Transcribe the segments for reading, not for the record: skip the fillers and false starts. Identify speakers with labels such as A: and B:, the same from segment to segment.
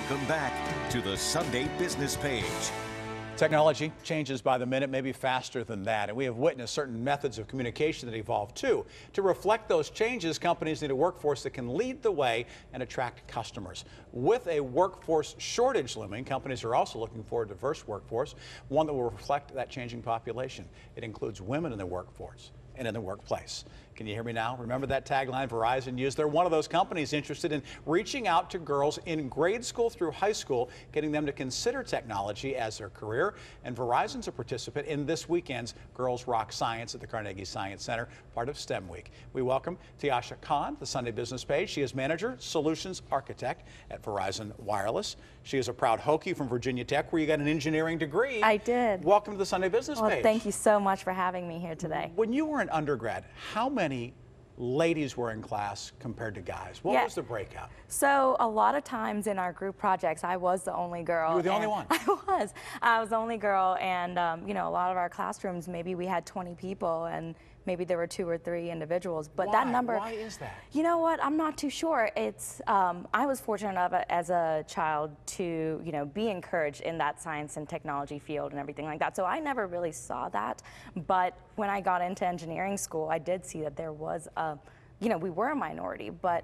A: Welcome back to the Sunday Business Page.
B: Technology changes by the minute, maybe faster than that, and we have witnessed certain methods of communication that evolve too. To reflect those changes, companies need a workforce that can lead the way and attract customers. With a workforce shortage looming, companies are also looking for a diverse workforce, one that will reflect that changing population. It includes women in the workforce and in the workplace. Can you hear me now? Remember that tagline Verizon used? They're one of those companies interested in reaching out to girls in grade school through high school, getting them to consider technology as their career. And Verizon's a participant in this weekend's Girls Rock Science at the Carnegie Science Center, part of STEM Week. We welcome Tiasha Khan, the Sunday Business Page. She is Manager Solutions Architect at Verizon Wireless. She is a proud Hokie from Virginia Tech, where you got an engineering degree.
C: I did.
B: Welcome to the Sunday Business Page.
C: Well, thank you so much for having me here today.
B: When you were an undergrad, how many ladies were in class compared to guys? What was the breakout?
C: So a lot of times in our group projects, I was the only girl.
B: You were the only one?
C: I was the only girl, and you know, a lot of our classrooms, maybe we had 20 people, and maybe there were 2 or 3 individuals. But that number.
B: Why is that?
C: You know what? I'm not too sure. It's I was fortunate enough as a child to, you know, be encouraged in that science and technology field and everything like that. So I never really saw that. But when I got into engineering school, I did see that there was a, you know, we were a minority, but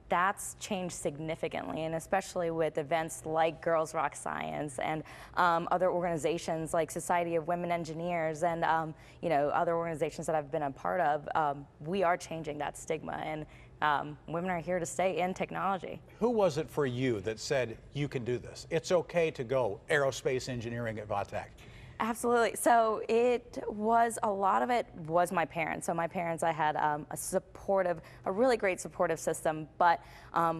C: that's changed significantly, and especially with events like Girls Rock Science and other organizations like Society of Women Engineers and you know, other organizations that I've been a part of. We are changing that stigma, and women are here to stay in technology.
B: Who was it for you that said you can do this? It's okay to go aerospace engineering at Vatech.
C: Absolutely. So it was, a lot of it was my parents. So my parents, I had a really great supportive system. But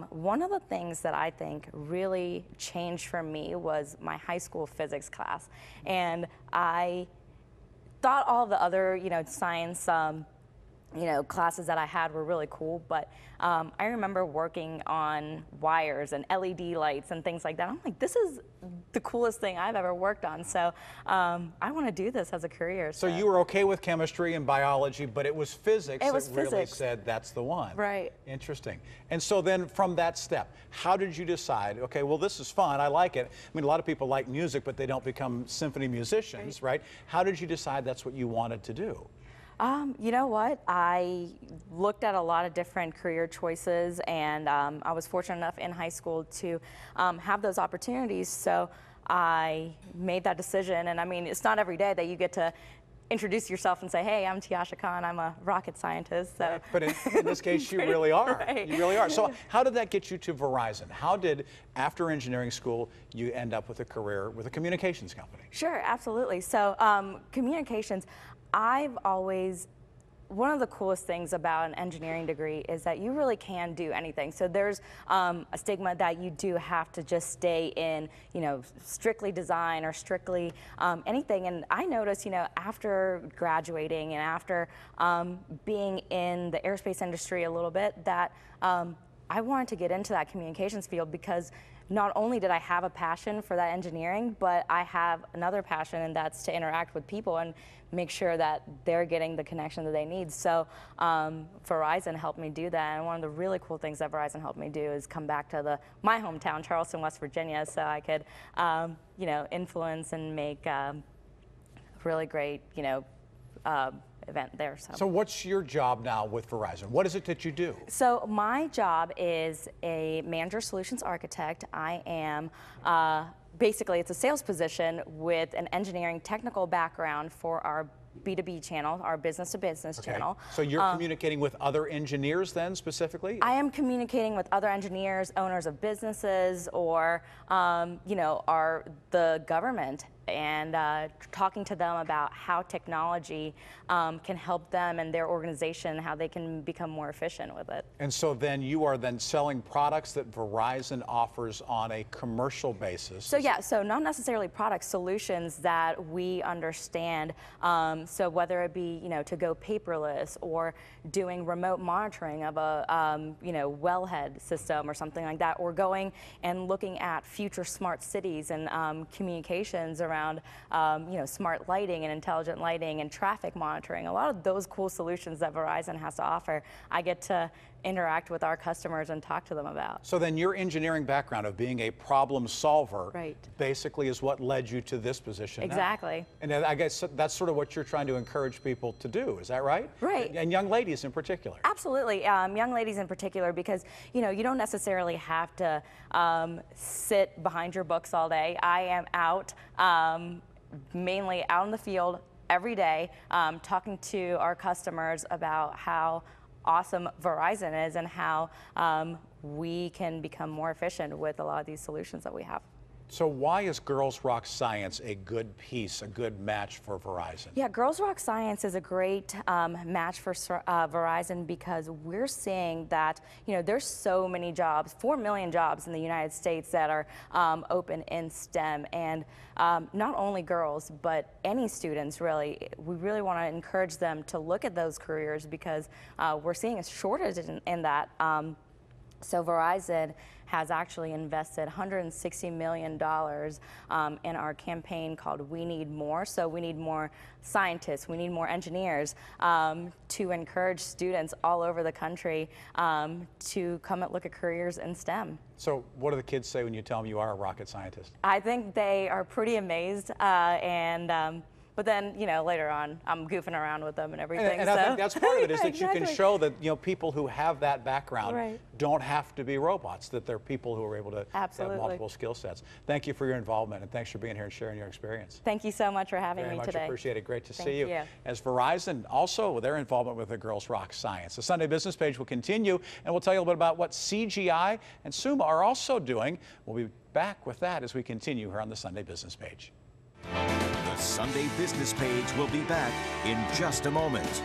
C: one of the things that I think really changed for me was my high school physics class. And I thought all the other, you know, science you know, classes that I had were really cool, but I remember working on wires and LED lights and things like that. I'm like, this is the coolest thing I've ever worked on. So I want to do this as a career.
B: So you were okay with chemistry and biology, but it was physics that really said that's the one.
C: Right.
B: Interesting. And so then from that step, how did you decide, okay, well, this is fun, I like it. I mean, a lot of people like music, but they don't become symphony musicians, right? How did you decide that's what you wanted to do?
C: You know what? I looked at a lot of different career choices, and I was fortunate enough in high school to have those opportunities. So I made that decision, and I mean, it's not every day that you get to introduce yourself and say, hey, I'm Tiasha Khan, I'm a rocket scientist. So.
B: Right. But in this case, you really are.
C: Right.
B: You really are. So how did that get you to Verizon? How did, after engineering school, you end up with a career with a communications company?
C: Sure, absolutely. So communications, I've always, one of the coolest things about an engineering degree is that you really can do anything. So there's a stigma that you do have to just stay in, you know, strictly design or strictly anything. And I noticed, you know, after graduating and after being in the aerospace industry a little bit, that I wanted to get into that communications field because not only did I have a passion for that engineering, but I have another passion, and that's to interact with people and make sure that they're getting the connection that they need. So Verizon helped me do that, and one of the really cool things that Verizon helped me do is come back to my hometown, Charleston, West Virginia, so I could you know, influence and make really great, you know, event there.
B: So what's your job now with Verizon? What is it that you do?
C: So my job is a manager solutions architect. I am basically, it's a sales position with an engineering technical background for our B2B channel, our business-to-business channel.
B: So you're communicating with other engineers then, specifically?
C: I am communicating with other engineers, owners of businesses, or you know, the government, and talking to them about how technology can help them and their organization, how they can become more efficient with it.
B: And so then you are then selling products that Verizon offers on a commercial basis.
C: So yeah, so not necessarily products, solutions that we understand. So whether it be, you know, to go paperless or doing remote monitoring of a you know, wellhead system or something like that, or going and looking at future smart cities and communications around you know, smart lighting and intelligent lighting and traffic monitoring. A lot of those cool solutions that Verizon has to offer, I get to interact with our customers and talk to them about.
B: So then your engineering background of being a problem solver
C: Right.
B: basically is what led you to this position now.
C: Exactly.
B: And I guess that's sort of what you're trying to encourage people to do, is that right?
C: Right.
B: And young ladies in particular.
C: Absolutely, young ladies in particular, because you don't necessarily have to sit behind your books all day. I am out, mainly out in the field every day, talking to our customers about how awesome Verizon is and how we can become more efficient with a lot of these solutions that we have.
B: So why is Girls Rock Science a good piece, a good match for Verizon?
C: Yeah, Girls Rock Science is a great match for Verizon, because we're seeing that there's so many jobs, 4 million jobs in the United States that are open in STEM, and not only girls but any students really. We really want to encourage them to look at those careers, because we're seeing a shortage in that. So Verizon has actually invested $160 million in our campaign called We Need More. So we need more scientists, we need more engineers to encourage students all over the country to come and look at careers in STEM.
B: So what do the kids say when you tell them you are a rocket scientist?
C: I think they are pretty amazed, but then, later on, I'm goofing around with them and everything.
B: And I think that's part of it, is that
C: Exactly.
B: you can show that, people who have that background
C: Right.
B: don't have to be robots, that they're people who are able to
C: Absolutely.
B: have multiple skill sets. Thank you for your involvement, and thanks for being here and sharing your experience.
C: Thank you so much for having
B: Very
C: me
B: much
C: today.
B: appreciated. Great to
C: Thank
B: see you.
C: you.
B: As Verizon, also with their involvement with the Girls Rock Science. The Sunday Business Page will continue, and we'll tell you a little bit about what CGI and SUMA are also doing. We'll be back with that as we continue here on the Sunday Business Page.
A: The Sunday Business Page will be back in just a moment.